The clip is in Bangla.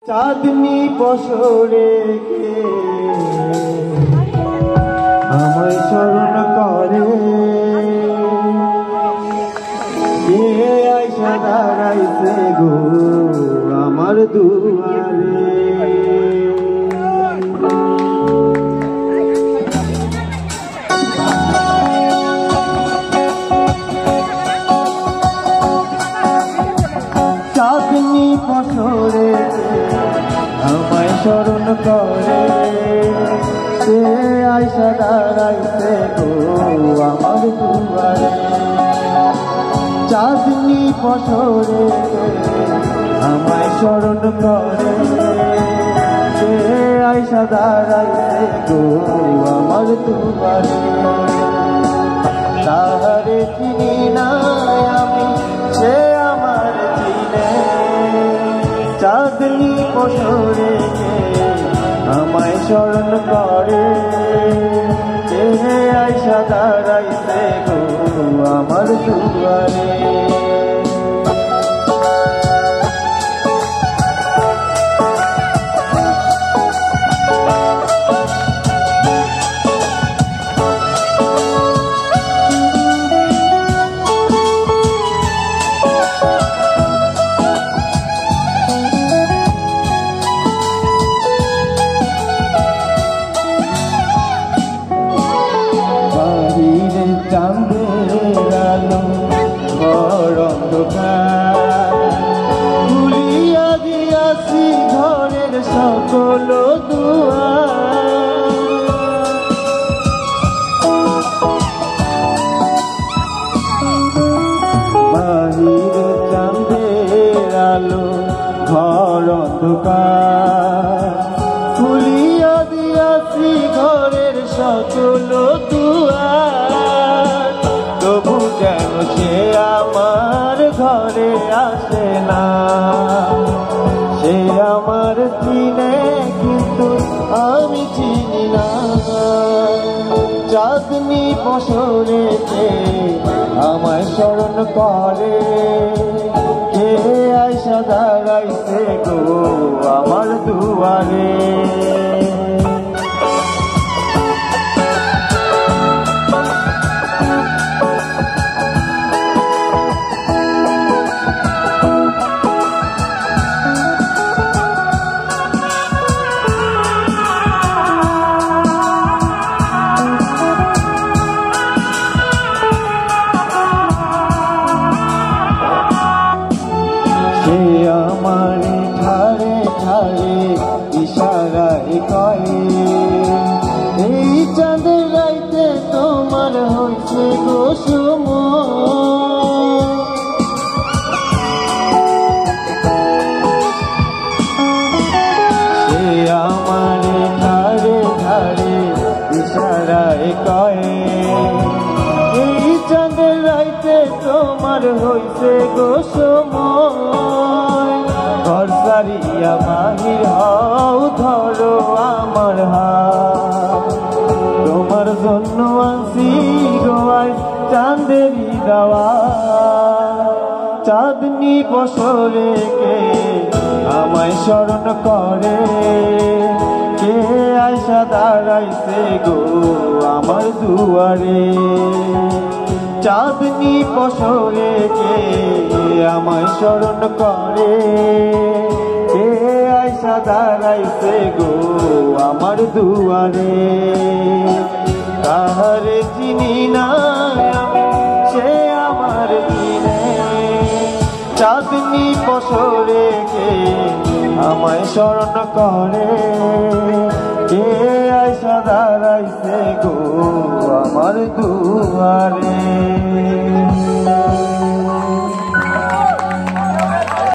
চাঁদনি পশরে আমায় স্মরণ করে কে আইসা দাঁড়াইছে গো আমার দুয়ারে। চাঁদনি পশরে আমায় স্মরণ করে সে আইসা দাঁড়াইছে গো আমার দুয়ারে। চাঁদনি পশরে আমায় স্মরণ করে সে আইসা দাঁড়াইছে গো আমার দুয়ারে। তাহারে চিনি না আমি সে আমার চিনে চাঁদনি পশরে আমায় স্মরণ করে কে আইসা দাঁড়াইছে গো আমার দুয়ারে। চাঁদের আলো ঘর অন্ধকার খুলিয়া দিয়াছি ঘরের সকল দুয়ার। বাহিরে চাঁদের আলো ঘর অন্ধকার খুলিয়া দিয়াছি ঘরের সকল দুয়ার। তবু যেন সে আমার ঘরে আসে না, সে আমার চিনে কিন্তু আমি চিনি না। চাঁদনি পশরে আমায় স্মরণ করে কে আইসা দাঁড়াইছে গো আমার দুয়ারে। সে আমার ঠারে ঠারে ইশারায় কয়ে এই চাঁদের রাইতে তোমার হইছে গো সময়। সে আমার ঠারে ঠারে ইশারায় কয়ে এই চাঁদের রাইতে তোমার হইছে গো সময়। ঘর সারিয়া বাহির হও ধরো আমার হাত তোমার জন্য আসি গোয়ায় চাঁদেরই দাওয়া। চাঁদনি পশরে আমায় স্মরণ করে কে আইসা দাঁড়াইছে গো আমার দুয়ারে। চাঁদনি পশরে আমায় স্মরণ করে কে আইসা দাঁড়াইছে গো আমার দুয়ারে। তাহারে চিনি না আমি সে আমার চিনে চাঁদনি পশরে আমায় স্মরণ করে কে আইসা দাঁড়াইছে গো আমার দুয়ারে।